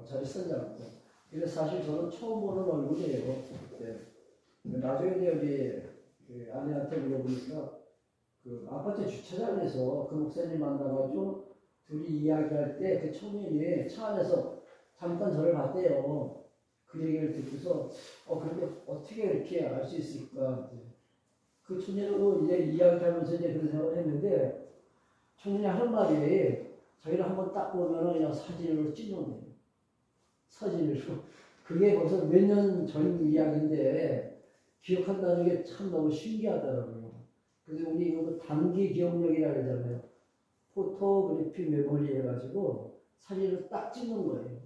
잘 쓰냐고. 근데 사실 저는 처음 보는 얼굴이에요. 네. 나중에 이제 우리 아내한테 물어보니까 그 아파트 주차장에서 그 목사님 만나가지고 둘이 이야기할 때 그 청년이 차 안에서 잠깐 저를 봤대요. 그 얘기를 듣고서 그런데 어떻게 이렇게 알 수 있을까? 그 청년하고 이제 이야기하면서 이제 그런 생각을 했는데 청년이 하는 말이 자기를 한번 딱 보면은 그냥 사진으로 찍는 거예요. 사진으로. 그게 벌써 몇 년 전 이야기인데 기억한다는 게 참 너무 신기하더라고요. 그래서 우리 이거 단기 기억력이라고 그러잖아요. 포토그래피 메모리 해가지고 사진을 딱 찍는 거예요.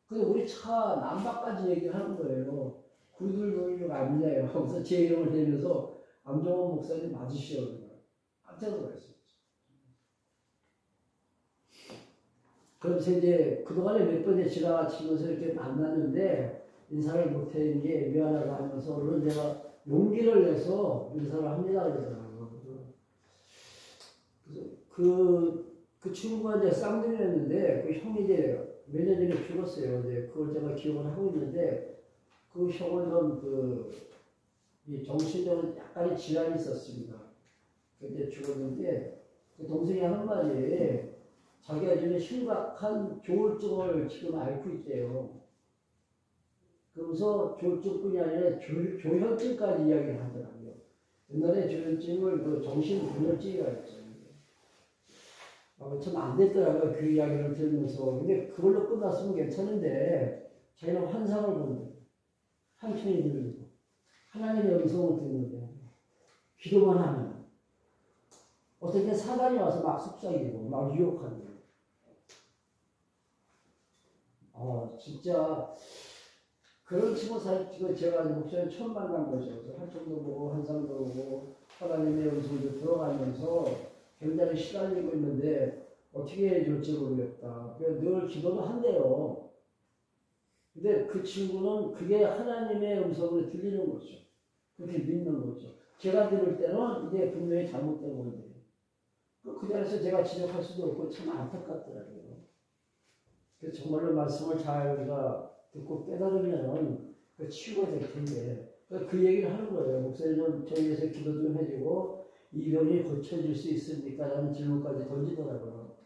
그래서 우리 차 남바까지 얘기를 하는 거예요. 구들구들 아니냐요. 그래서 제 이름을 대면서 안종원 목사님 맞으시오. 깜짝 놀랐어요. 그래서 이제 그동안에 몇 번에 지나치면서 이렇게 만났는데 인사를 못한 게 미안하다 하면서 오늘 내가 용기를 내서 인사를 합니다 그러더라고요. 그래서 그 친구가 이제 쌍둥이였는데 그 형이 이제 몇 년 전에 죽었어요. 이제 그걸 제가 기억을 하고 있는데 그 형은 이 정신적으로 약간의 질환이 있었습니다. 그때 죽었는데 그 동생이 하는 말이 자기가 요즘에 심각한 조울증을 지금 앓고 있대요. 그러면서 조울증뿐이 아니라 조현증까지 이야기를 하더라고요. 옛날에 조현증을 그 정신분열증이라고 했잖아요. 참 안 됐더라고요. 그 이야기를 들으면서. 근데 그걸로 끝났으면 괜찮은데 자기는 환상을 보는 한편이 들리고 하나님의 음성을 듣는데 기도만 하면 어떻게 사단이 와서 막 속삭이고 막 유혹하는 거예요. 진짜 그런 친구 사실 제가 목사님 처음 만난 거죠. 환청도 보고 환상도 보고 하나님의 음성도 들어가면서 굉장히 시달리고 있는데 어떻게 해야 될지 모르겠다. 늘 기도도 한대요. 근데 그 친구는 그게 하나님의 음성으로 들리는 거죠. 그렇게 믿는 거죠. 제가 들을 때는 이게 분명히 잘못된 건데 그 자리에서 제가 지적할 수도 없고 참 안타깝더라고요. 그래서 정말로 말씀을 잘 우리가 듣고 깨달으면 그 치유가 될 텐데 그 얘기를 하는 거예요. 목사님 저희 위해서 기도 좀 해주고 이 병이 고쳐질 수 있습니까? 라는 질문까지 던지더라고요.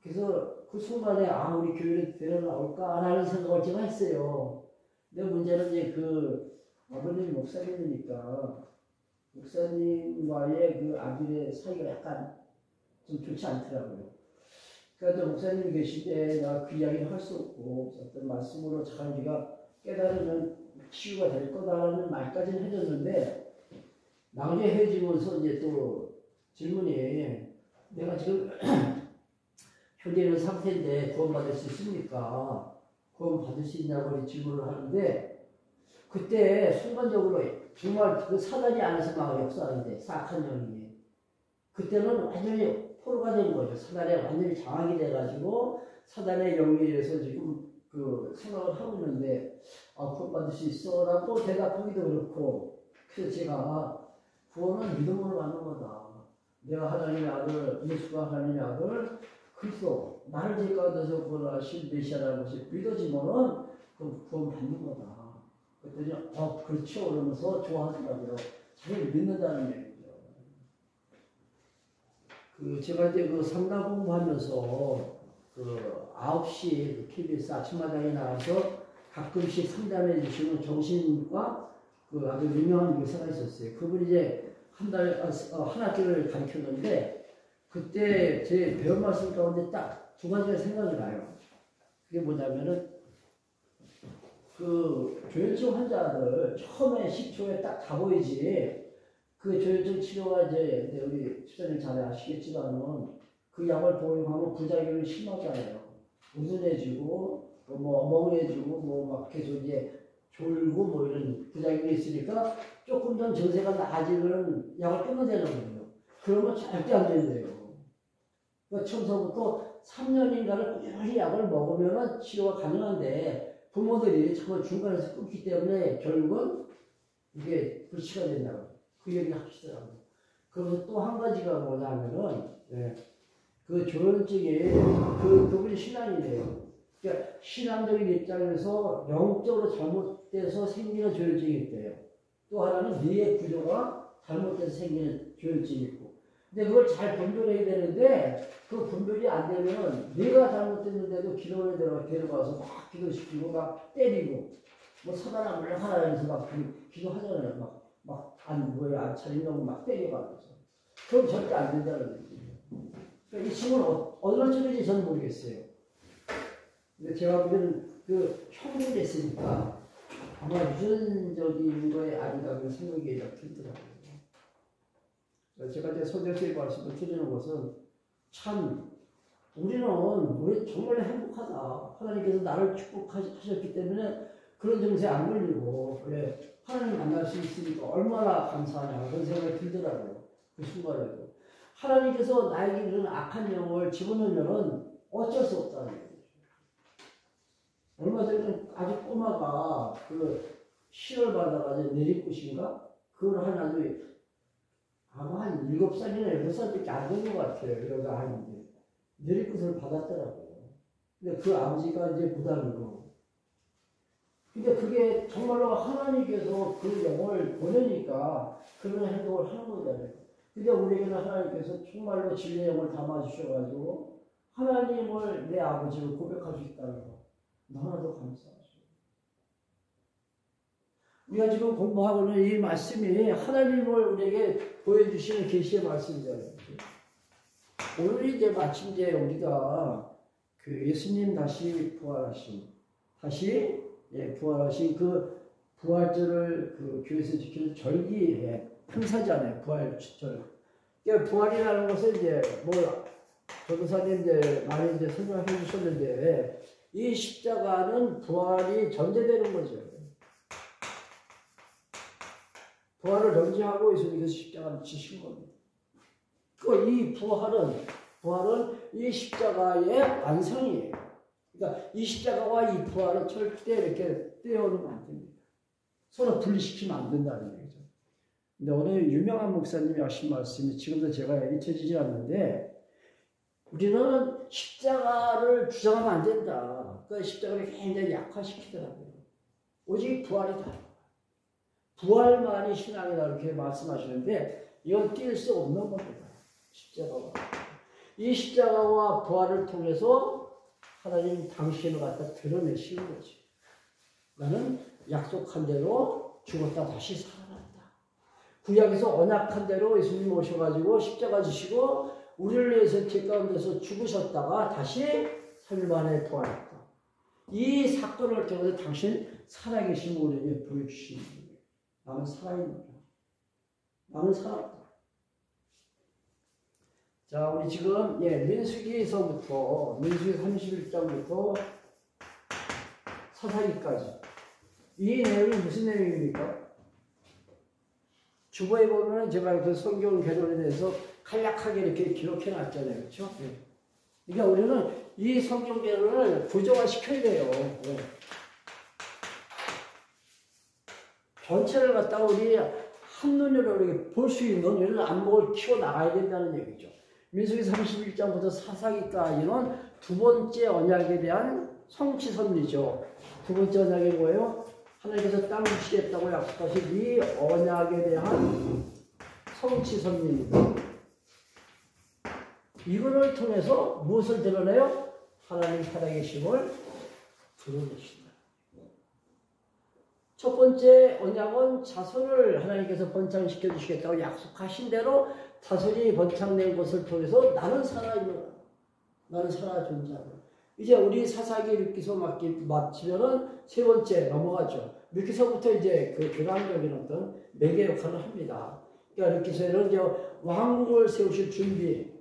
그래서 그 순간에 우리 교회를 데려나올까? 라는 생각을 제가 했어요. 근데 문제는 이제 그 아버님이 목사님이니까 목사님과의 그 아들의 사이가 약간 좀 좋지 않더라고요. 그러니까 목사님이 계실 때 내가 그 이야기를 할 수 없고 어떤 말씀으로 잘 우리가 깨달으면 치유가 될 거다라는 말까지는 해줬는데 나중에 해지면서 이제 또 질문이 내가 지금 현재 이런 상태인데 구원받을 수 있습니까? 구원받을 수 있냐고 질문을 하는데 그때 순간적으로 정말 그 사단이 안에서 막 역사하는데 사악한 영이 그때는 완전히 포로가 된 거죠. 사단에 완전히 장악이 돼가지고 사단의 영에 의해서 지금 그 생각을 하고 있는데 구원받을 수 있어 라고 대답하기도 그렇고 그래서 제가 구원은 믿음으로 받는 거다. 내가 하나님의 아들, 예수가 하나님의 아들 그리스도 나를 죄 가운데서 구원하신 메시아라는 것이 믿어지면은 그 구원 받는 거다. 그랬더니 그렇죠 그러면서 좋아하더라고요. 자기를 믿는다는 얘기죠. 제가 이제 그 상담 공부하면서 9시 KBS 아침마당에 나와서 가끔씩 상담해 주시는 정신과 아주 유명한 의사가 있었어요. 그분이 이제 한 학기를 가르쳤는데 그때 제 배운 말씀 가운데 딱 두 가지가 생각이 나요. 그게 뭐냐면은 조현증 환자들 처음에 10초에 딱 다 보이지 그 조현증 치료가 이제 우리 수사님 잘 아시겠지만은 그 약을 복용하면 부작용이 심하잖아요. 우둔해지고 멍해지고 막 계속 이제 졸고 뭐 이런 부작용이 있으니까 조금 전 증세가 나아지면 약을 끊어야 되는 거예요. 그러면 절대 안 된대요. 그러니까 처음부터 3년인가를 꾸준히 약을 먹으면 치료가 가능한데 부모들이 정말 중간에서 끊기 때문에 결국은 이게 불치가 된다고 그 얘기를 하시더라고요. 그래서 또 한 가지가 뭐냐면은 그 조현증이 그분이 신앙이래요. 그러니까 신앙적인 입장에서 영적으로 잘못돼서 생기는 조혈증이 있대요. 또 하나는 뇌의 구조가 잘못돼서 생기는 조혈증이 있고. 근데 그걸 잘 분별해야 되는데 그 분별이 안 되면 뇌가 잘못됐는데도 기도에 데려가서 막 기도시키고 막 때리고 뭐 사단아 물러가라 해서 막 기도하잖아요. 안 차리려고 막 때려가면서. 그럼 절대 안 된다는 거죠. 그러니까 이 친구는 어느 쪽인지 저는 모르겠어요. 근데 제가 보기에는 그 형님 됐으니까 아마 유전적인 거에 아닌가 그런 생각이 들더라고요. 제가 이제 소장실 말씀을 드리는 것은 참 우리는 정말 행복하다. 하나님께서 나를 축복하셨기 때문에 그런 증세에 안 걸리고 그래 하나님 만날 수 있으니까 얼마나 감사하냐 그런 생각이 들더라고요. 그 순간에도 하나님께서 나에게 이런 악한 영을 집어넣으면 어쩔 수 없다는 거예요. 얼마 전에 아주 꼬마가 그 시를 받아가지고 내리꽃인가 그걸 아마 한 7살이나 6살밖에 안 된 것 같아요. 여자 아이인데 내리꽃을 받았더라고요. 근데 그 아버지가 이제 무당이고. 근데 그게 정말로 하나님께서 그 영을 보내니까 그런 행동을 하는 거잖아요. 근데 우리에게는 하나님께서 정말로 진리의 영을 담아주셔가지고 하나님을 내 아버지로 고백할 수 있다는 거. 너무나도 감사하죠. 우리가 지금 공부하고 있는 이 말씀이 하나님을 우리에게 보여주시는 계시의 말씀이잖아요. 오늘 이제 마침 이제 우리가 그 예수님 다시 부활하신 그 부활절을 그 교회에서 지키는 절기의 행사잖아요. 부활절. 그러니까 부활이라는 것은 이제 전도사님 이제 많이 이제 설명해 주셨는데 이 십자가는 부활이 전제되는 거죠. 부활을 전제하고 예수님께서 십자가를 지신 겁니다. 이 부활은 이 십자가의 완성이에요. 그러니까 이 십자가와 이 부활은 절대 이렇게 떼어놓으면 안 됩니다. 서로 분리시키면 안 된다는 얘기죠. 근데 오늘 유명한 목사님이 하신 말씀이 지금도 제가 잊혀지지 않는데 우리는 십자가를 주장하면 안 된다. 그러니까 십자가를 굉장히 약화시키더라고요. 오직 부활이다. 부활만이 신앙이다 이렇게 말씀하시는데 이건 뛸 수 없는 겁니다. 십자가와. 이 십자가와 부활을 통해서 하나님 당신을 갖다 드러내시는 거지. 나는 약속한 대로 죽었다 다시 살아난다. 구약에서 언약한 대로 예수님 오셔가지고 십자가 지시고 우리를 위해서 죄 가운데서 죽으셨다가 다시 3일 만에 부활했다. 이 사건을 통해서 당신 살아계신 우리에게 보여주시는 거예요. 나는 살아있노라. 나는 살았다. 자, 우리 지금 민수기에서부터 민수기 31장부터 사사기까지 이 내용이 무슨 내용입니까? 주보에 보면 제가 그 성경 개론에 대해서 간략하게 이렇게 기록해 놨잖아요. 그렇죠? 그러니까 우리는 이 성경 개론을 구조화시켜야 돼요. 전체를 갖다가 우리 한눈으로 이렇게 볼 수 있는 이런 안목을 키워 나가야 된다는 얘기죠. 민수기 31장부터 사사기까지는 두 번째 언약에 대한 성취선언이죠. 두 번째 언약이 뭐예요? 하나님께서 땅을 주시겠다고 약속하신 이 언약에 대한 성취선언입니다. 이거를 통해서 무엇을 드러내요? 하나님 살아계심을 드러내신다. 첫 번째 언약은 자손을 하나님께서 번창시켜 주시겠다고 약속하신 대로 자손이 번창된 것을 통해서 나는 살아있노라. 나는 살아 존재하노라. 이제 우리 사사기 룻기서 마치면은 세 번째 넘어가죠. 룻기서부터 이제 그 교단적인 어떤 매개 역할을 합니다. 그러니까 룻기서에는 이제 왕국을 세우실 준비,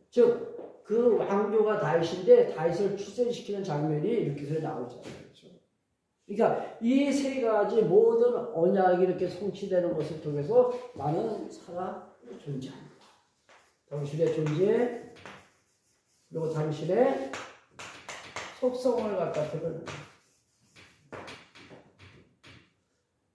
즉 그 왕조가 다윗인데 다윗을 출생시키는 장면이 룻기서에 나오잖아요. 그러니까 이 세 가지 모든 언약이 이렇게 성취되는 것을 통해서 나는 살아 존재한다. 당신의 존재 그리고 당신의 속성을 갖다 드러낸다.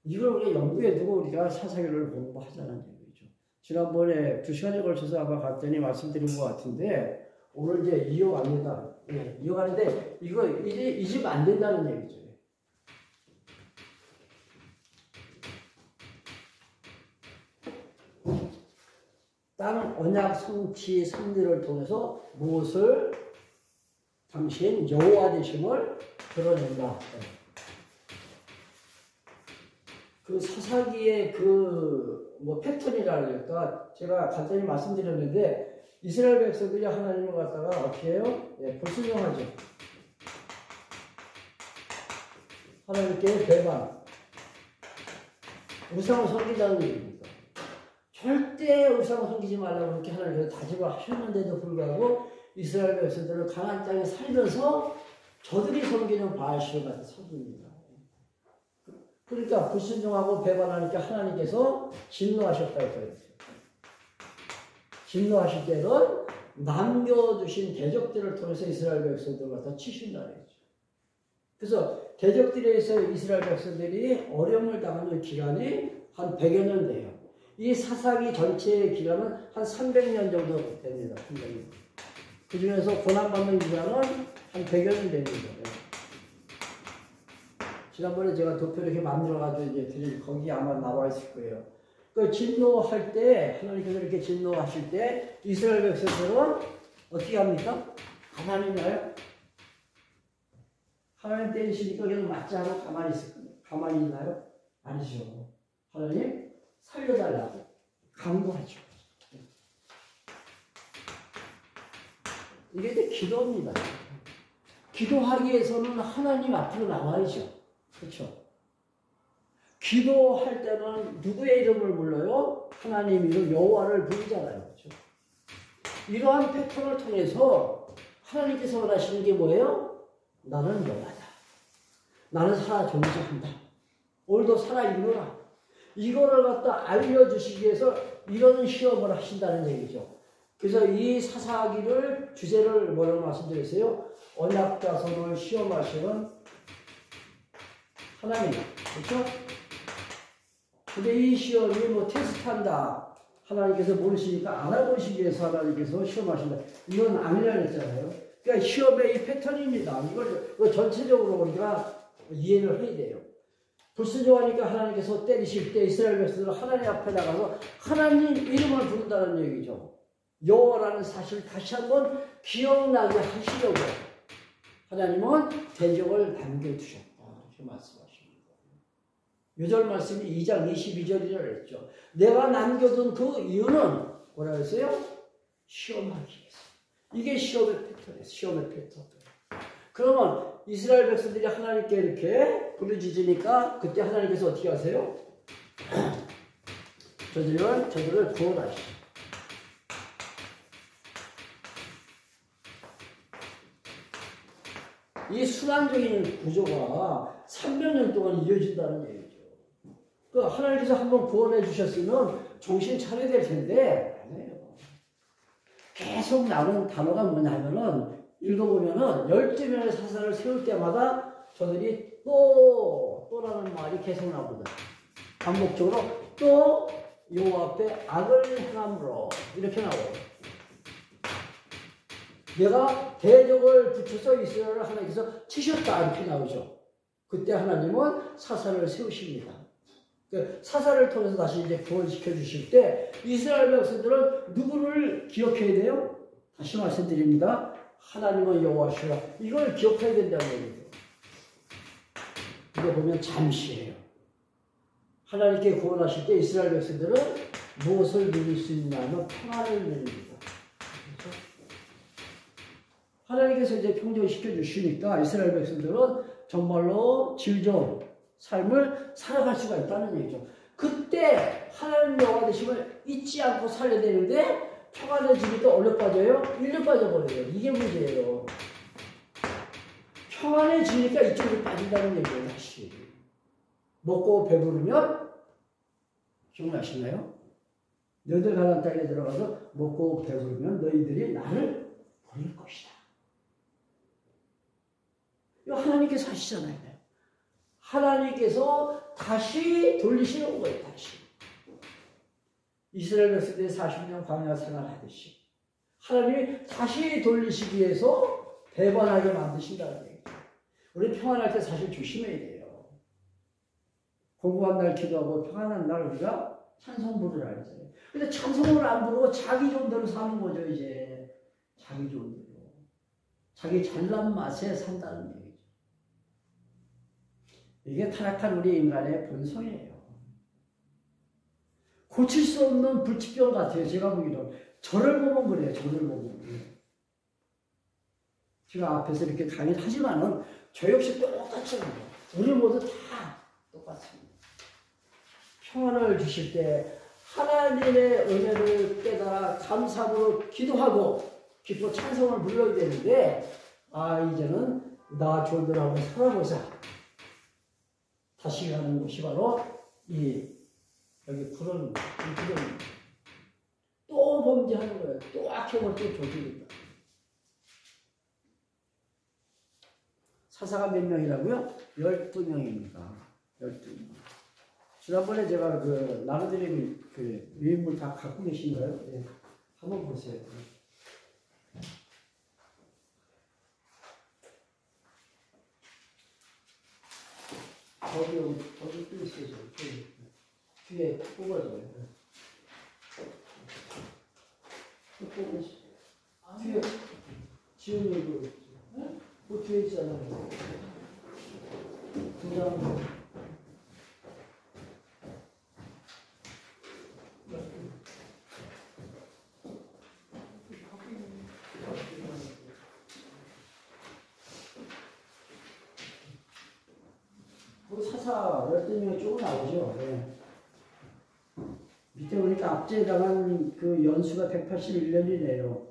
이걸 우리가 연구해 두고 우리가 사사기를 공부하자는 얘기죠. 지난번에 2시간에 걸쳐서 아마 갔더니 말씀드린 것 같은데 오늘 이제 이어갑니다. 예, 이어가는데 이거 이제 잊으면 안 된다는 얘기죠. 땅 언약 성취 섭리를 통해서 무엇을 당신 여호와 되심을 드러낸다. 그 사사기의 뭐 패턴이랄까 제가 간단히 말씀드렸는데 이스라엘 백성들이 하나님을 갖다가 어떻게 해요? 예, 불순종하죠. 하나님께 배반, 우상을 섬긴다는 얘기입니다. 절대 우상을 섬기지 말라고 그렇게 하나님께서 다짐을 하셨는데도 불구하고 이스라엘 백성들은 가나안 땅에 살면서 저들이 섬기는 바알신을 갖다 섬깁니다. 그러니까 불순종하고 배반하니까 하나님께서 진노하셨다고 했어요. 진노하실 때는 남겨두신 대적들을 통해서 이스라엘 백성들을 갖다 치신다는 거죠. 그래서 대적들에 의해서 이스라엘 백성들이 어려움을 당하는 기간이 한 100여 년 돼요. 이 사사기 전체의 기간은 한 300년 정도 됩니다. 그 중에서 고난받는 기간은 한 100여 년 됩니다. 지난번에 제가 도표를 이렇게 만들어가지고 이제 드린 거기 아마 나와 있을 거예요. 그 진노할 때, 하나님께서 이렇게 진노하실 때, 이스라엘 백성들은 어떻게 합니까? 가만히 있나요? 하나님 때리시니까 계속 맞지 않고 가만히 있나요? 아니죠. 하나님 살려달라고 강구하죠. 이게 이제 기도입니다. 기도하기 위해서는 하나님 앞으로 나와야죠. 그렇죠? 기도할 때는 누구의 이름을 불러요? 하나님 이름 여호와를 부르잖아요. 그렇죠? 이러한 패턴을 통해서 하나님께서 원하시는 게 뭐예요? 나는 여호와다. 나는 살아 존재한다. 오늘도 살아 있노라. 이거를 갖다 알려주시기 위해서 이런 시험을 하신다는 얘기죠. 그래서 이 사사기를 주제를 뭐라고 말씀드렸어요? 언약자손을 시험하시는 하나님. 그렇죠? 근데 이 시험이 뭐 테스트한다. 하나님께서 모르시니까 알아보시기 위해서 하나님께서 시험하신다. 이건 아니라고 했잖아요. 그러니까 시험의 이 패턴입니다. 이걸 전체적으로 우리가 이해를 해야 돼요. 불순종하니까 하나님께서 때리실 때 이스라엘 백성들은 하나님 앞에 나가서 하나님 이름을 부른다는 얘기죠. 여호와라는 사실을 다시 한번 기억나게 하시려고 하나님은 대적을 남겨두셨다. 이렇게 말씀하십니다. 요절 말씀이 2장 22절이라고 했죠. 내가 남겨둔 그 이유는 뭐라고 했어요? 시험하기 위해서. 이게 시험의 패턴이에요. 시험의 패턴. 그러면 이스라엘 백성들이 하나님께 이렇게 부르짖으니까 그때 하나님께서 어떻게 하세요? 저들을 구원하시죠. 이 순환적인 구조가 300년 동안 이어진다는 얘기죠. 그 하나님께서 한번 구원해 주셨으면 정신 차려야 될 텐데 아니에요. 계속 나오는 단어가 뭐냐면은 읽어보면은 12명의 사사를 세울 때마다 저들이 또라는 말이 계속 나오거든. 반복적으로 또 여호와 앞에 악을 행함으로 이렇게 나와요. 내가 대적을 붙여서 이스라엘을 하나님께서 치셨다 이렇게 나오죠. 그때 하나님은 사사를 세우십니다. 사사를 통해서 다시 이제 구원시켜 주실 때 이스라엘 백성들은 누구를 기억해야 돼요? 다시 말씀드립니다. 하나님은 여호와시라. 이걸 기억해야 된다는 얘기예요. 이거 보면 잠시예요. 하나님께 구원하실 때 이스라엘 백성들은 무엇을 누릴 수 있냐면 평안을 누립니다. 그렇죠? 하나님께서 이제 평정시켜 주시니까 이스라엘 백성들은 정말로 질 좋은 삶을 살아갈 수가 있다는 얘기죠. 그때 하나님 여호와 되심을 잊지 않고 살려야 되는데 평안해지니까 얼려 빠져요? 일로 빠져버려요. 이게 문제예요. 평안해지니까 이쪽으로 빠진다는 얘기예요. 다시 먹고 배부르면 기억나시나요? 너희들 가나안 땅에 들어가서 먹고 배부르면 너희들이 나를 버릴 것이다. 이거 하나님께서 하시잖아요. 하나님께서 다시 돌리시는 거예요. 다시. 이스라엘 백성들이 40년 광야 생활하듯이 하나님이 다시 돌리시기 위해서 배반하게 만드신다는 얘기죠. 우리 평안할 때 사실 조심해야 돼요. 공부한 날 기도하고 평안한 날 우리가 찬송 부르라 그랬잖아요. 근데 찬송을 안 부르고 자기 좋은 대로 사는 거죠, 이제. 자기 좋은 대로. 자기 잘난 맛에 산다는 얘기죠. 이게 타락한 우리 인간의 본성이에요. 고칠 수 없는 불치병 같아요. 제가 보기로. 저를 보면 그래요. 저를 보면. 제가 앞에서 이렇게 강의를 하지만은 저 역시 똑같이 합니다. 우리 모두 다 똑같습니다. 평안을 주실 때 하나님의 은혜를 깨달아 감사로 기도하고 기뻐 찬송을 불러야 되는데 이제는 나 좋은 대로 한번 살아보자. 다시 가는 곳이 바로 여기 구름, 또 범죄하는 거예요. 또 악행을 또 저지른다. 사사가 몇 명이라고요? 12명입니다. 12명. 지난번에 제가 나눠드린 유인물 다 갖고 계신가요? 네. 한번 보세요. 거기 또 있어요. 뒤에 뽑아줘요. 뒤에 지훈이 그 뒤에 있잖아요. 두 장. 사사 12명이 조금 나오죠. 네. 밑에 보니까 압제당한 그 연수가 181년이네요.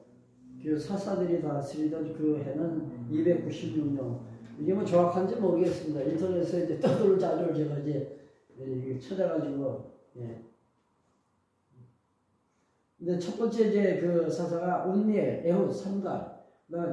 그 사사들이 다스리던 그 해는 296년. 이게 뭐 정확한지 모르겠습니다. 인터넷에 이제 떠도는 자료를 제가 이제 찾아가지고, 예. 근데 첫 번째 이제 그 사사가 온니엘, 에훗, 삼갈,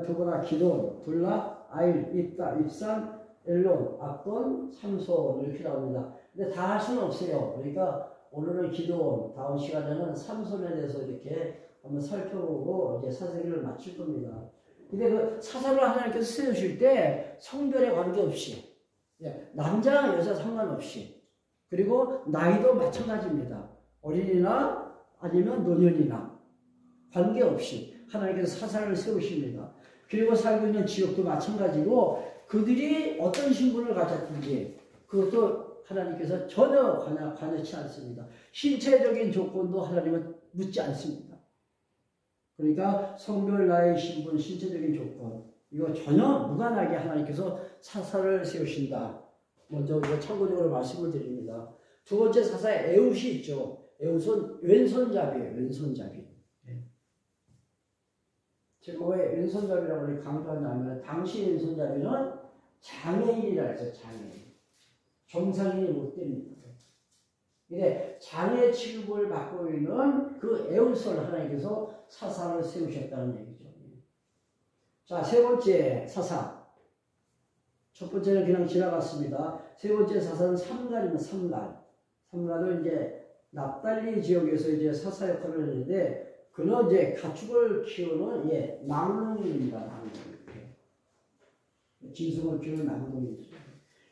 드보라, 기돈, 불라, 아일, 입다, 입산, 엘론, 압돈, 삼손 이렇게 나옵니다. 근데 다 할 수는 없어요. 그러니까 오늘은 기도원, 다음 시간에는 삼손에 대해서 이렇게 한번 살펴보고 이제 사사기를 마칠 겁니다. 근데 그 사사를 하나님께서 세우실 때 성별에 관계없이, 남자, 여자 상관없이, 그리고 나이도 마찬가지입니다. 어린이나 아니면 노년이나 관계없이 하나님께서 사사를 세우십니다. 그리고 살고 있는 지역도 마찬가지고 그들이 어떤 신분을 가졌든지 그것도 하나님께서 전혀 관여치 않습니다. 신체적인 조건도 하나님은 묻지 않습니다. 그러니까 성별, 나이, 신분, 신체적인 조건 이거 전혀 무관하게 하나님께서 사사를 세우신다. 먼저 이거 참고적으로 말씀을 드립니다. 두 번째 사사에 에훗이 있죠. 에훗은 왼손잡이에요. 왼손잡이. 제가 왜 왼손잡이라고 강조하냐면 당시 왼손잡이는 장애인이라 했죠. 장애인. 정상인이 못 됩니다. 근데 장애 취급을 받고 있는 그 에훗을 하나님께서 사사를 세우셨다는 얘기죠. 자, 세 번째 사사. 첫 번째는 그냥 지나갔습니다. 세 번째 사사는 삼갈입니다. 삼갈. 삼갈은 이제 납달리 지역에서 이제 사사 역할을 했는데 그는 이제 가축을 키우는 낭농입니다. 낭농. 짐승을 키우는 낭농이죠.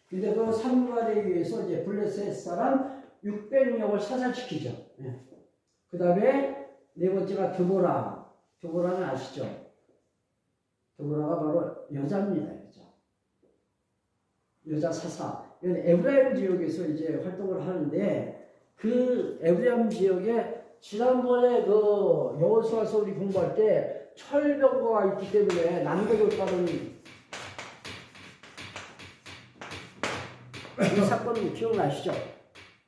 근데 그 삼갈에 의해서 이제 블레셋 사람 600명을 사살시키죠. 그 다음에 네 번째가 드보라. 드보라는 아시죠? 드보라가 바로 여자입니다. 여자 사사. 이건 에브라임 지역에서 이제 활동을 하는데 그 에브라임 지역에 지난번에 그 여호수아서 우리 공부할 때 철병거가 있기 때문에 난도교파는 이 사건은 기억나시죠?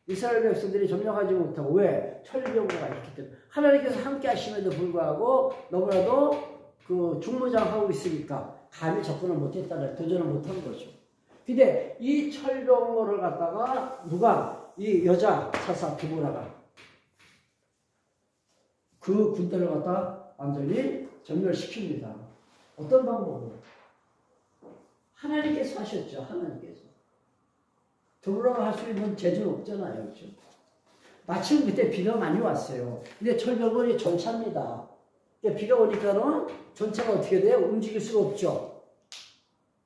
이스라엘 백성들이 점령하지 못하고 왜? 철병거가 있기 때문에 하나님께서 함께 하심에도 불구하고 너무나도 그 중무장하고 있으니까 감히 접근을 못했다는 도전을 못한 거죠. 근데 이 철병거를 갖다가 누가 이 여자 사사 드보라가 그 군대를 갖다 완전히 전멸시킵니다. 어떤 방법으로? 하나님께서 하셨죠. 하나님께서. 드보라가 할 수 있는 재주는 없잖아요. 그렇죠? 마침 그때 비가 많이 왔어요. 근데 철병거는 전차입니다. 비가 오니까는 전차가 어떻게 돼요? 움직일 수가 없죠.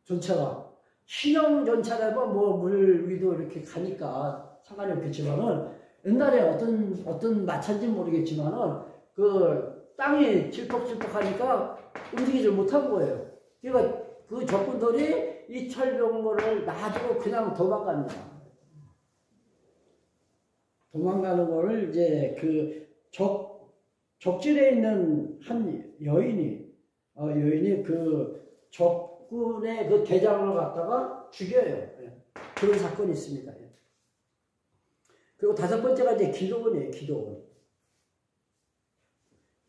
전차가. 신형 전차라면 뭐 물 위도 이렇게 가니까 상관이 없겠지만은 옛날에 어떤 마차인지 모르겠지만은 그 땅이 질퍽질퍽하니까 움직이질 못한 거예요. 그러니까 그 적군들이 이 철병거를 놔두고 그냥 도망갑니다. 도망가는 거를 이제 그 적진에 있는 한 여인이 그 적군의 그 대장을 갖다가 죽여요. 그런 사건이 있습니다. 그리고 다섯 번째가 이제 기드온이에요.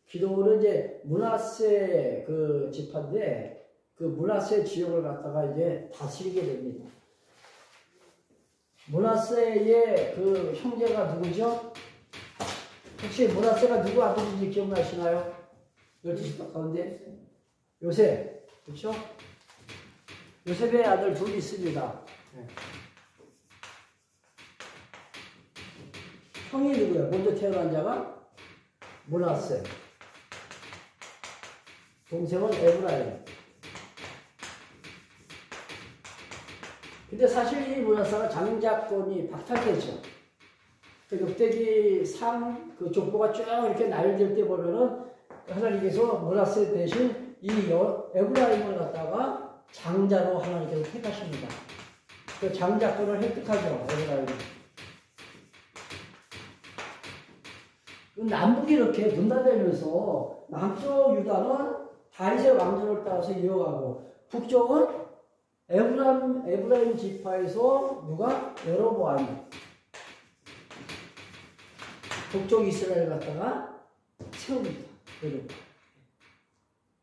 기드온은 이제 므낫세 그 지파인데 그 므낫세 지역을 갖다가 이제 다스리게 됩니다. 므낫세의 그 형제가 누구죠? 혹시 므낫세가 누구 아버지인지 기억나시나요? 12집 가운데 요셉, 그렇죠? 요셉의 아들 둘이 있습니다. 네. 형이 누구예요? 먼저 태어난 자가 므낫세, 동생은 에브라임. 근데 사실 이 므낫세가 장자권이 박탈되죠. 그 역대기 상 그 족보가 쭉 이렇게 나열될 때 보면은 하나님께서 므낫세 대신 이 에브라임을 갖다가 장자로 하나님께서 택하십니다. 그 장자권을 획득하죠, 에브라임이. 남북이 이렇게 분단되면서 남쪽 유다는 다윗의 왕조를 따라서 이어가고 북쪽은 에브라임 지파에서 누가? 여로보암이 북쪽 이스라엘 갖다가 세웁니다.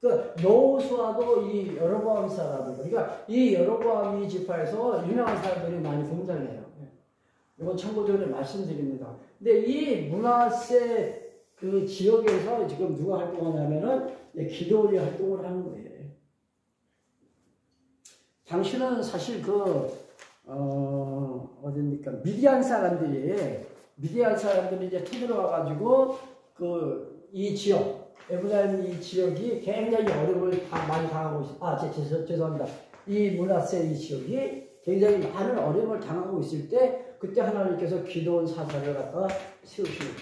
그 여호수아도 이 여로보암 사람들, 그러니까 이 여로보암 지파에서 유명한 사람들이 많이 등장해요. 이건 참고적으로 말씀드립니다. 근데 이 므낫세 그 지역에서 지금 누가 활동하냐면은 기드온이 활동을 하는 거예요. 당시는 사실 어딥니까? 미디안 사람들이 이제 쳐들어와가지고 이 지역, 에브라임 이 지역이 굉장히 어려움을 많이 당하고 죄송합니다. 이 므낫세 이 지역이 굉장히 많은 어려움을 당하고 있을 때 그때 하나님께서 기드온 사사를 갖다가 세우십니다.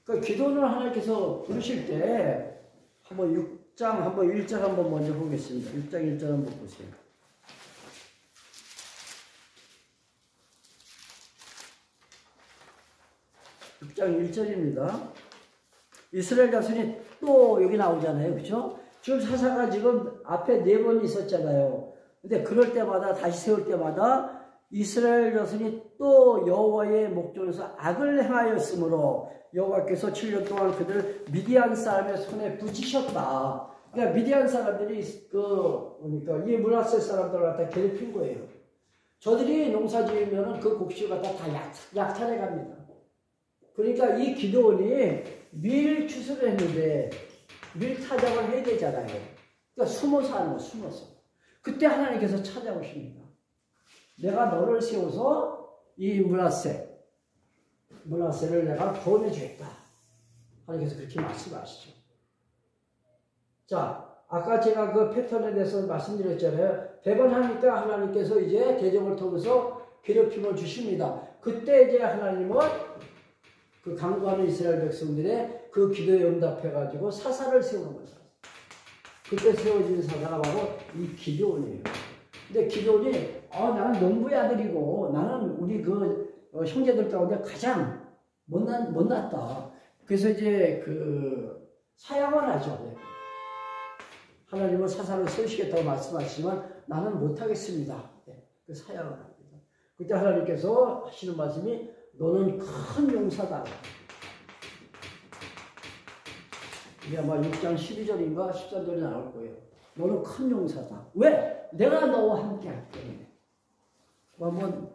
그 기드온을 하나님께서 부르실 때 한번 1절 한번 먼저 보겠습니다. 6장 1절 한번 보세요. 6장 1절입니다. 이스라엘 자손이 또 여기 나오잖아요. 그렇죠? 지금 사사가 지금 앞에 4번 있었잖아요. 근데 그럴 때마다 다시 세울 때마다 이스라엘 자손이 또 여호와의 목전에서 악을 행하였으므로 여호와께서 7년 동안 그들을 미디안 사람의 손에 붙이셨다. 그러니까 미디안 사람들이 그러니까 이 므낫세 사람들을 갖다 괴롭힌 거예요. 저들이 농사 지으면은 그 곡식을 갖다 다 약탈해 갑니다. 그러니까 이 기드온이 밀 추수를 했는데 밀 타작을 해야 되잖아요. 그러니까 숨어서 하는 거, 숨어서. 그때 하나님께서 찾아오십니다. 내가 너를 세워서 이 므낫세를 내가 구원해 주겠다. 하나님께서 그렇게 말씀하시죠. 자, 아까 제가 그 패턴에 대해서 말씀드렸잖아요. 배반하니까 하나님께서 이제 대적을 통해서 괴롭힘을 주십니다. 그때 이제 하나님은 그 강구하는 이스라엘 백성들의 그 기도에 응답해가지고 사사를 세우는 거죠. 그때 세워진 사사가 바로 이 기드온이에요. 근데 기드온이 나는 농부의 아들이고 나는 우리 형제들 가운데 가장 못났다. 그래서 이제 사양을 하죠. 하나님은 사사를 세우시겠다고 말씀하시지만 나는 못하겠습니다. 그 사양을 합니다. 그때 하나님께서 하시는 말씀이 너는 큰 용사다. 이게 아마 6장 12절인가 13절이 나올 거예요. 너는 큰 용사다. 왜? 내가 너와 함께 할 때문에. 한번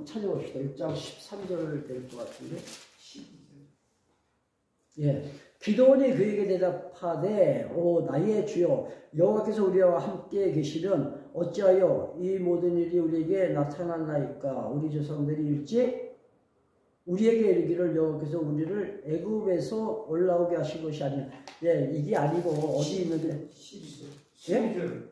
찾아봅시다. 6장 13절 될 것 같은데. 12절. 예. 기드온이 그에게 대답하되 오 나의 주여 여호와께서 우리와 함께 계시면 어찌하여 이 모든 일이 우리에게 나타났나이까. 우리 조상들이 일찍 우리에게 이르기를 여호와께서 우리를 애굽에서 올라오게 하신 것이 아니라. 예, 이게 아니고 어디 있는데 12절. 12절.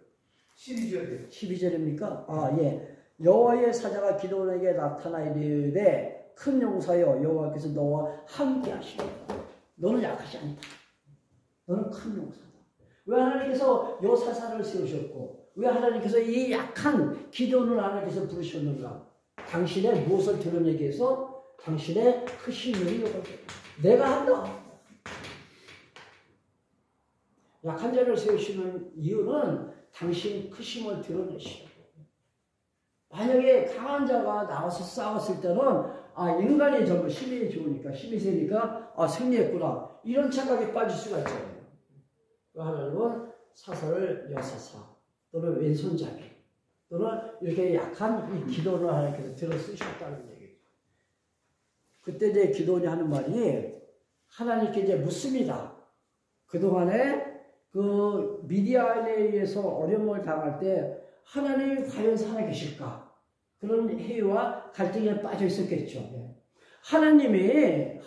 12절이요. 12절입니까? 아, 예. 여호와의 사자가 기드온에게 나타나 이르되 큰 용사여 여호와께서 너와 함께 하시리라. 너는 약하지 않다. 너는 큰 용사다. 왜 하나님께서 요 사사를 세우셨고 왜 하나님께서 이 약한 기드온을 하나님께서 부르셨는가? 당신의 무엇을 드러내기 위해서 당신의 크신 능력을 내가 한다. 약한 자를 세우시는 이유는 당신 크심을 드러내시려고. 만약에 강한 자가 나와서 싸웠을 때는 인간이 전부 힘이 좋으니까 힘이 세니까 승리했구나 이런 착각에 빠질 수가 있잖아요. 하나님은 사사를 여사사 또는 왼손잡이 또는 이렇게 약한 이 기도를 하나님께서 들어 쓰셨다는 얘기죠. 그때 이제 기도원이 하는 말이 하나님께 이제 묻습니다. 그동안에 그 미디안에 의해서 어려움을 당할 때 하나님이 과연 살아계실까? 그런 회의와 갈등에 빠져 있었겠죠. 하나님이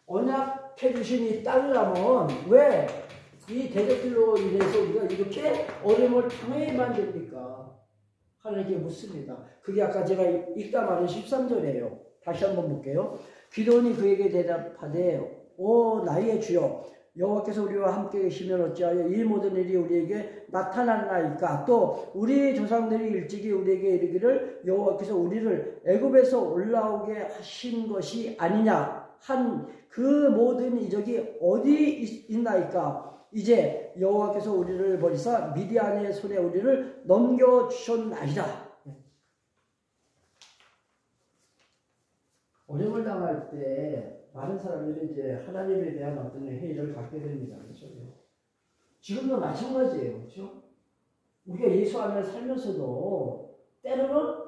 언약해 주신 이 땅이라면 왜 이 대적들로 인해서 우리가 이렇게 어려움을 당해야만 됩니까? 하나님께 묻습니다. 그게 아까 제가 읽다 말한 13절이에요. 다시 한번 볼게요. 기도원이 그에게 대답하되 오 나의 주여 여호와께서 우리와 함께 계시면 어찌하여 이 모든 일이 우리에게 나타났나이까? 또 우리 조상들이 일찍이 우리에게 이르기를 여호와께서 우리를 애굽에서 올라오게 하신 것이 아니냐 한 그 모든 이적이 어디 있나이까? 이제 여호와께서 우리를 버리사 미디안의 손에 우리를 넘겨주셨나이다. 어려움을 당할 때 많은 사람들이 이제 하나님에 대한 어떤 회의를 갖게 됩니다. 그렇죠? 지금도 마찬가지예요. 그렇죠? 우리가 예수 안에 살면서도 때로는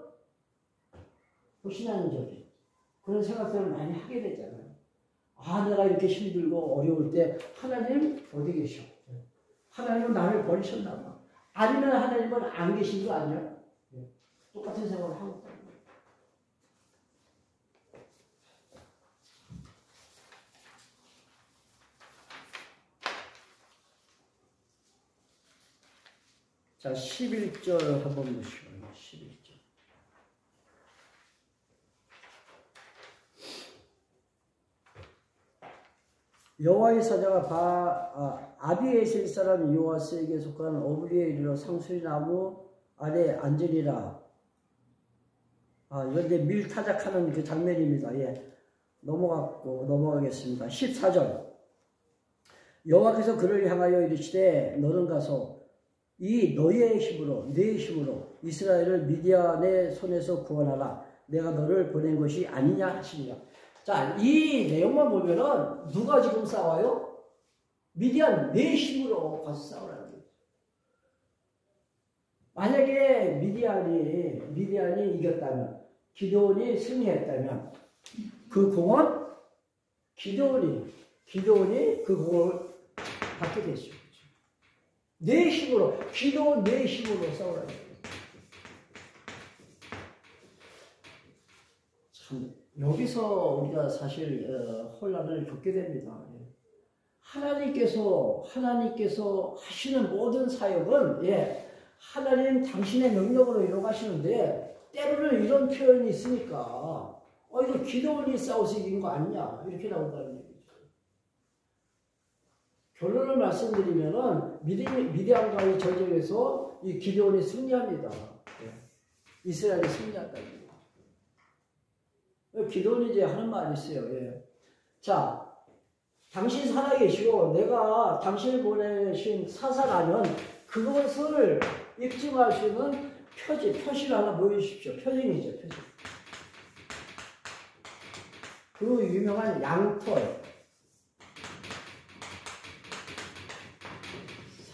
불신앙적인 그런 생각들을 많이 하게 되잖아요. 내가 이렇게 힘들고 어려울 때 하나님 어디 계셔? 하나님은 나를 버리셨나 봐. 아니면 하나님은 안 계신 거 아니야? 똑같은 생각을 하고 있다. 자, 11절 한번 보시죠. 11절. 여호와의 사자가 아비에셀 사람 요아스에게 속한 어브리에 이르러 상수리 나무 아래 앉으리라. 이건 이제 밀타작하는 그 장면입니다. 넘어가겠습니다. 14절. 여호와께서 그를 향하여 이르시되 너는 가서 이 너의 힘으로 이스라엘을 미디안의 손에서 구원하라. 내가 너를 보낸 것이 아니냐 하시니라. 자, 이 내용만 보면은 누가 지금 싸워요? 미디안 내 힘으로 가서 싸우라는 거죠. 만약에 미디안이 이겼다면, 기드온이 승리했다면 그 공은 기드온이 그 공을 받게 되죠. 내 힘으로, 기도원 내 힘으로 싸우라는 거예요. 참, 여기서 우리가 사실 혼란을 겪게 됩니다. 하나님께서 하시는 모든 사역은 하나님 당신의 능력으로 이루어가시는데 때로는 이런 표현이 있으니까 이거 기도원이 싸워서 이긴 거 아니냐 이렇게 나온다는 얘기죠. 결론을 말씀드리면은 미디안과의 전쟁에서 이 기드온이 승리합니다. 이스라엘이 승리한다는 거예요. 기드온이 이제 하는 말이 있어요. 자, 당신 살아계시고 내가 당신을 보내신 사사라면 그것을 입증할 수 있는 표시를 하나 보여주십시오. 표징이죠, 표징. 그 유명한 양털.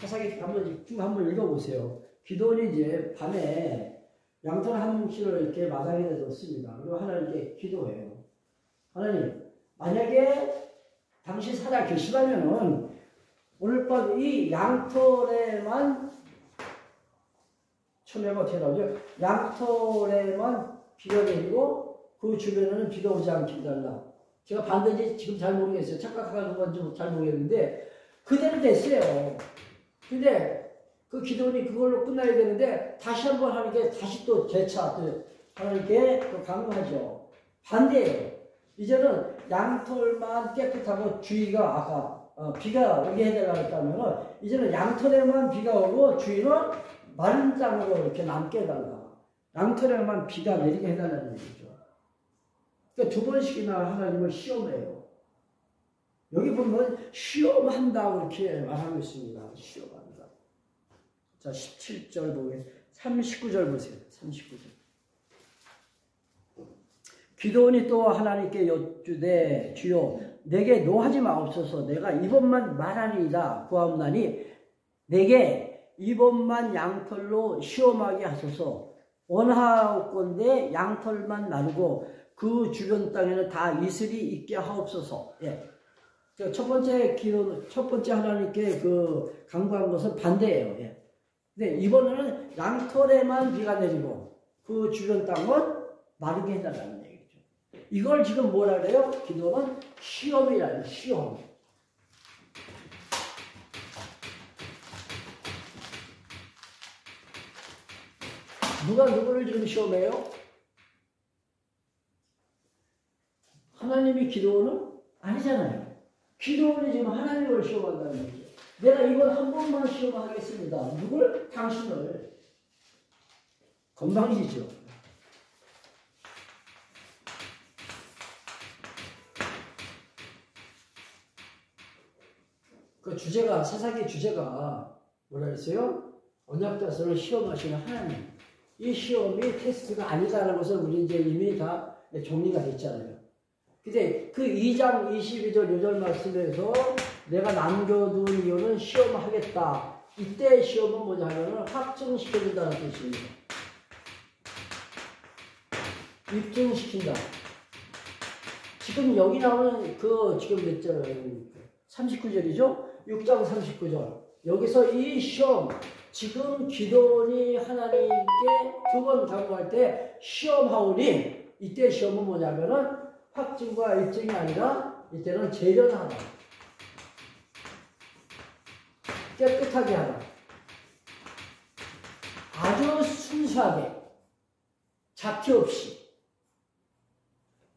사사기 한번 읽어보세요. 기도원이 이제 밤에 양털 한 뭉치를 이렇게 마당에 넣습니다. 그리고 하나님께 기도해요. 하나님, 만약에 당신 살아 계시다면은 오늘 밤 이 양털에만 처음에 어떻게 나오죠? 양털에만 비가 내리고 그 주변에는 비가 오지 않게 해달라. 제가 반대인지 지금 잘 모르겠어요. 착각하는 건지 잘 모르겠는데 그대로 됐어요. 근데 그 기도원이 그걸로 끝나야 되는데 다시 한번 하나님께 다시 또 재차 또 하나님께 또 강구하죠. 반대예요. 이제는 양털만 깨끗하고 주위가 아까 비가 오게 해달라고 했다면 이제는 양털에만 비가 오고 주위는 마른 땅으로 이렇게 남게 해달라. 양털에만 비가 내리게 해달라는 얘기죠. 그러니까 두 번씩이나 하나님을 시험해요. 여기 보면 시험한다고 이렇게 말하고 있습니다. 시험한다. 자, 17절 보겠습니다. 39절 보세요. 39절. 기도원이 또 하나님께 여쭈되 주여 내게 노하지 마옵소서. 내가 이번만 말하니이다 구하옵나니 내게 이번만 양털로 시험하게 하소서. 원하옵건대 양털만 나누고 그 주변 땅에는 다 이슬이 있게 하옵소서. 예. 첫 번째 기도, 첫 번째 하나님께 그 강구한 것은 반대예요. 예. 근데 이번에는 양털에만 비가 내리고 그 주변 땅은 마르게 해달라는 얘기죠. 이걸 지금 뭐라 그래요? 기도는 시험이라는 시험. 누가 누구를 지금 시험해요? 하나님이 기도는 아니잖아요. 기도원이 지금 하나님을 시험한다는 얘기죠. 내가 이번 한 번만 시험하겠습니다. 누굴? 당신을. 건방지죠. 그 주제가, 사사기 주제가 뭐라 그랬어요? 언약자손을 시험하시는 하나님. 이 시험이 테스트가 아니다라는 것을 우리 이제 이미 다 정리가 됐잖아요. 근데 그 2장 22절 6절 말씀에서 내가 남겨둔 이유는 시험하겠다. 이때 시험은 뭐냐 하면은 확증시켜준다는 뜻입니다. 입증시킨다. 지금 여기 나오는 그 지금 몇 절? 39절이죠? 6장 39절. 여기서 이 시험, 지금 기도원이 하나님께 두 번 강구할 때 시험하오니 이때 시험은 뭐냐면은 확증과 입증이 아니라 이때는 재련하다. 깨끗하게 하다. 아주 순수하게. 잡티 없이.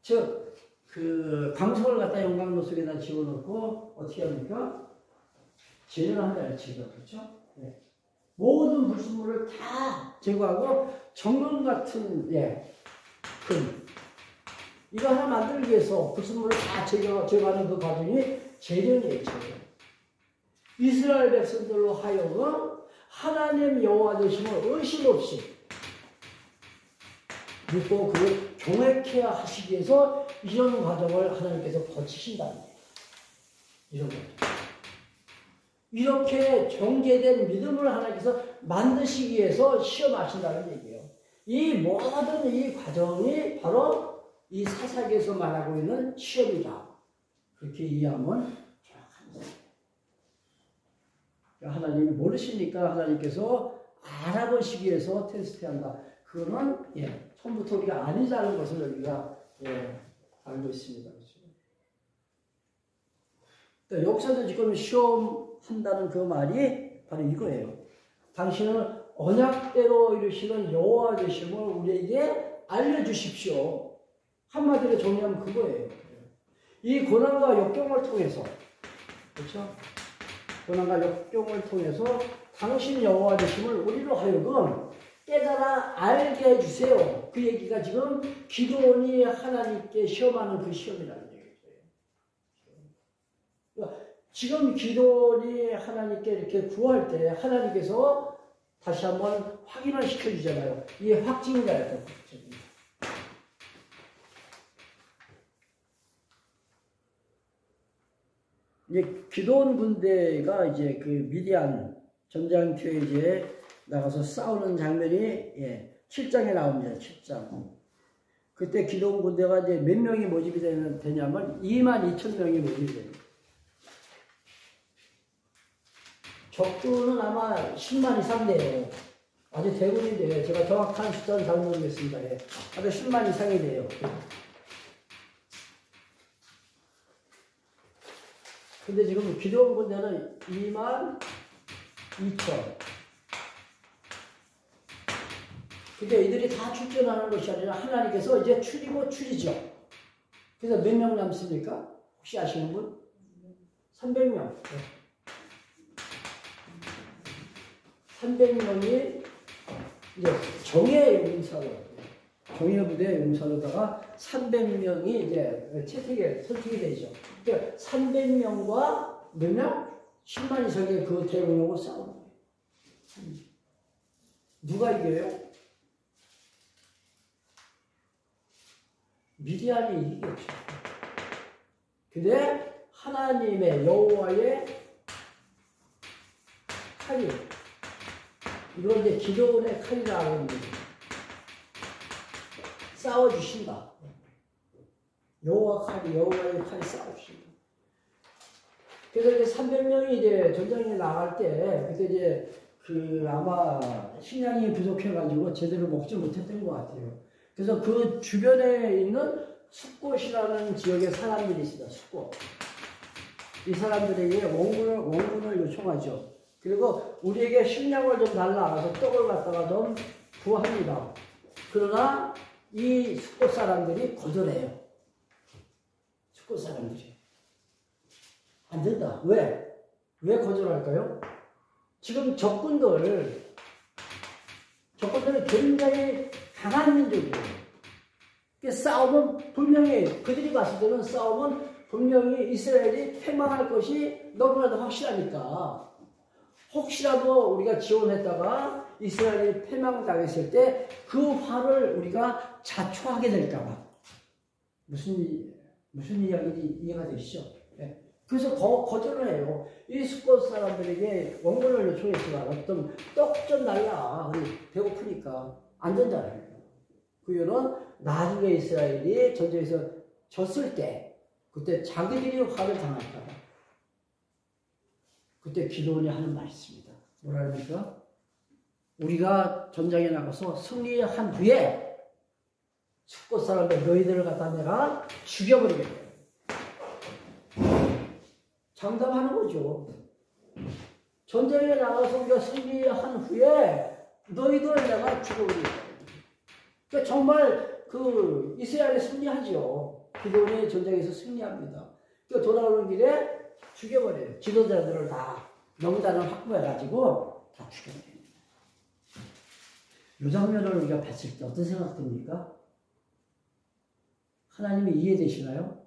즉, 그 방송을 갖다 영광로 속에다 집어넣고 어떻게 합니까? 재련한다. 재련. 그렇죠? 네. 모든 불순물을 다 제거하고 정금 같은 금. 이거 하나 만들기 위해서 불순물을 다 제거하는 그 과정이 재련이에요. 재련. 이스라엘 백성들로 하여금 하나님 여호와 되심을 의심 없이 믿고 그를 경외케 하시기 위해서 이런 과정을 하나님께서 거치신다는 거예요. 이런 과정. 이렇게 정제된 믿음을 하나님께서 만드시기 위해서 시험하신다는 얘기예요. 이 모든 이 과정이 바로 이 사사기에서 말하고 있는 시험이다. 그렇게 이해하면 정확합니다. 하나님이 모르시니까 하나님께서 알아보시기 위해서 테스트한다. 그거는 처음부터 우리가 아니자는 것을 우리가 알고 있습니다. 그렇죠? 여기서도 지금 시험한다는 그 말이 바로 이거예요. 당신은 언약대로 이루시는 여호와 되심을 우리에게 알려주십시오. 한마디로 정리하면 그거예요. 이 고난과 역경을 통해서, 그렇죠? 고난과 역경을 통해서 당신 여호와 되심을 우리로 하여금 깨달아 알게 해주세요. 그 얘기가 지금 기도원이 하나님께 시험하는 그 시험이라는 얘기죠. 그러니까 지금 기도원이 하나님께 이렇게 구할 때 하나님께서 다시 한번 확인을 시켜주잖아요. 이 확증자예요. 이제 기도원 군대가 이제 그 미디안 전장터에 이제 나가서 싸우는 장면이 7장에 나옵니다. 7장. 그때 기도원 군대가 이제 몇 명이 모집이 되냐면 22,000명이 모집이 됩니다. 적군은 아마 10만 이상 돼요. 아주 대군인데요. 제가 정확한 숫자는 잘 모르겠습니다. 아주 10만 이상이 돼요. 근데 지금 기도원 군대는 22,000. 근데 이들이 다 출전하는 것이 아니라 하나님께서 이제 추리고 추리죠. 그래서 몇 명 남습니까? 혹시 아시는 분? 300명. 300명이 이제 정예 용사로, 정예 부대 용사로다가 300명이 이제 선택이 되죠. 그러니까 300명과 몇 명? 10만 이상의 그 대군하고 싸우는 거예요. 누가 이겨요? 미디안이 이기겠죠. 근데 하나님의 여호와의 칼이, 이걸 이제 기도원의 칼이라고 하는 거죠. 싸워주신다. 여호와의 칼이 싸워주신다. 그래서 이제 300명이 이제 전장에 나갈 때, 그때 이제 아마 식량이 부족해가지고 제대로 먹지 못했던 것 같아요. 그래서 그 주변에 있는 숫곳이라는 지역의 사람들이 있습니다. 숫곳. 이 사람들에게 원군을 요청하죠. 그리고 우리에게 식량을 좀 달라. 그래서 떡을 갖다가 좀 구합니다. 그러나 이 숫곳 사람들이 거절해요. 숫곳 사람들이. 안 된다. 왜? 왜 거절할까요? 지금 적군들은 굉장히 강한 민족이에요. 싸움은 분명히, 그들이 봤을 때는 싸움은 분명히 이스라엘이 패망할 것이 너무나도 확실하니까, 혹시라도 우리가 지원했다가 이스라엘이 패망당했을 때 그 화를 우리가 자초하게 될까봐. 무슨 이야기인지 이해가 되시죠? 네. 그래서 거절을 해요. 이 숫곳 사람들에게 원군을 요청했지만 어떤 떡 좀 달라. 우리 배고프니까. 안 된다는 거예요. 그 이유는 나중에 이스라엘이 전쟁에서 졌을 때, 그때 자기들이 화를 당할까봐. 그때 기도원이 하는 말이 있습니다. 뭐라 합니까? 우리가 전장에 나가서 승리한 후에 숫곳 사람들 너희들을 갖다 내가 죽여버리겠다. 장담하는 거죠. 전쟁에 나가서 우리가 승리한 후에 너희들 내가 죽여버리겠다. 그러니까 정말 이스라엘이 승리하죠. 기도원이 전쟁에서 승리합니다. 그러니까 돌아오는 길에 죽여버려요. 지도자들을 다 명단을 확보해가지고 다 죽여버립니다. 이 장면을 우리가 봤을 때 어떤 생각 듭니까? 하나님이 이해되시나요?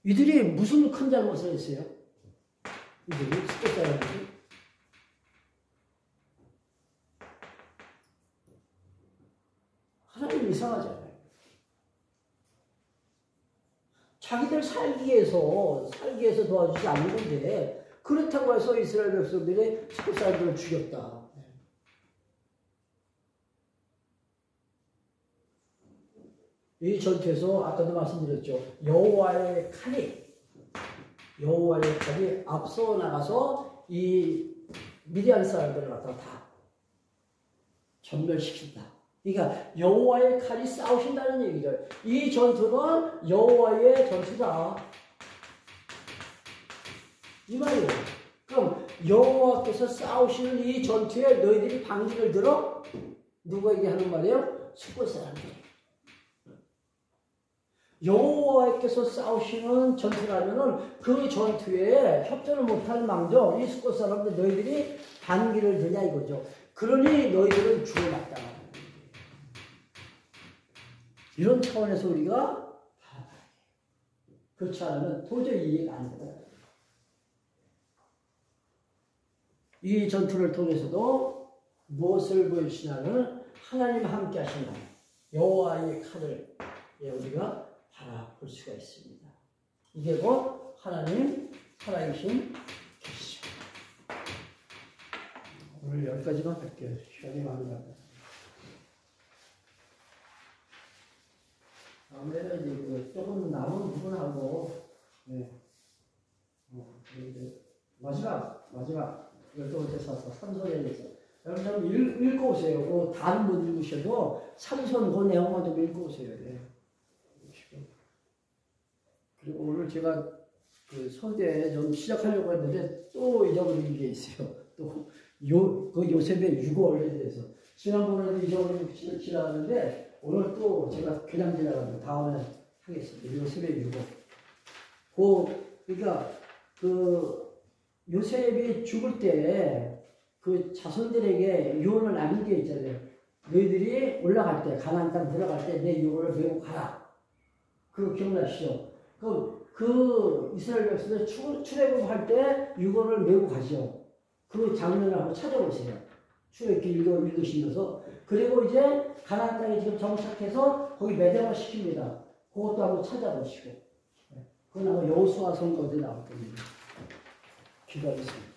이들이 무슨 큰 잘못을 했어요? 이들이 숫곳 사람들이. 하나님 이상하잖아요. 자기들 살기 위해서 도와주지 않는데, 그렇다고 해서 이스라엘 백성들이 숫곳 사람들을 죽였다. 이 전투에서 아까도 말씀드렸죠. 여호와의 칼이 앞서 나가서 이 미디안 사람들을 갖다가 다 전멸시킨다. 그러니까 여호와의 칼이 싸우신다는 얘기죠. 이 전투는 여호와의 전투다. 이 말이에요. 그럼 여호와께서 싸우시는 이 전투에 너희들이 방지를 들어? 누구에게 하는 말이에요? 숫곳 사람들. 여호와께서 싸우시는 전투라면은 그 전투에 협조를 못할 망정 이 숫곳 사람들 너희들이 반기를 드냐 이거죠. 그러니 너희들은 죽어났다. 이런 차원에서 우리가 그렇지 않으면 도저히 이해가 안 된다. 이 전투를 통해서도 무엇을 보여주시냐면 하나님 함께 하신다. 여호와의 칼을 우리가 바라볼 수가 있습니다. 이게 곧 하나님 살아계신 계시죠. 오늘 여기까지만 할게요. 시간이 많이 가요. 다음에는 이제 조금 남은 부분하고 이제 마지막 12번째 삼손에 대해서 여러분 좀 읽어오세요. 단 못 읽으셔도 삼손 그 내용만 좀 읽어오세요. 그리고 오늘 제가 그 서대 좀 시작하려고 했는데 또 잊어버린 게 있어요. 또 그 요셉의 유골에 대해서 지난번에도 잊어버리고 지나갔는데 오늘 또 제가 그냥 지나가고 다음에 하겠습니다. 요셉의 유골. 그러니까 그 요셉이 죽을 때 그 자손들에게 유언을 남긴 게 있잖아요. 너희들이 올라갈 때 가나안 땅 들어갈 때 내 유언을 메고 가라. 그거 기억나시죠? 그 이스라엘 백성들 출애굽할 때 유언을 메고 가죠. 그 장면을 한번 찾아보세요. 출애굽기 읽으시면서. 그리고 이제 가나안 땅에 지금 정착해서 거기 매장을 시킵니다. 그것도 한번 찾아보시고. 그건 아마 여호수아 선거에 나올 겁니다. 기도하겠습니다.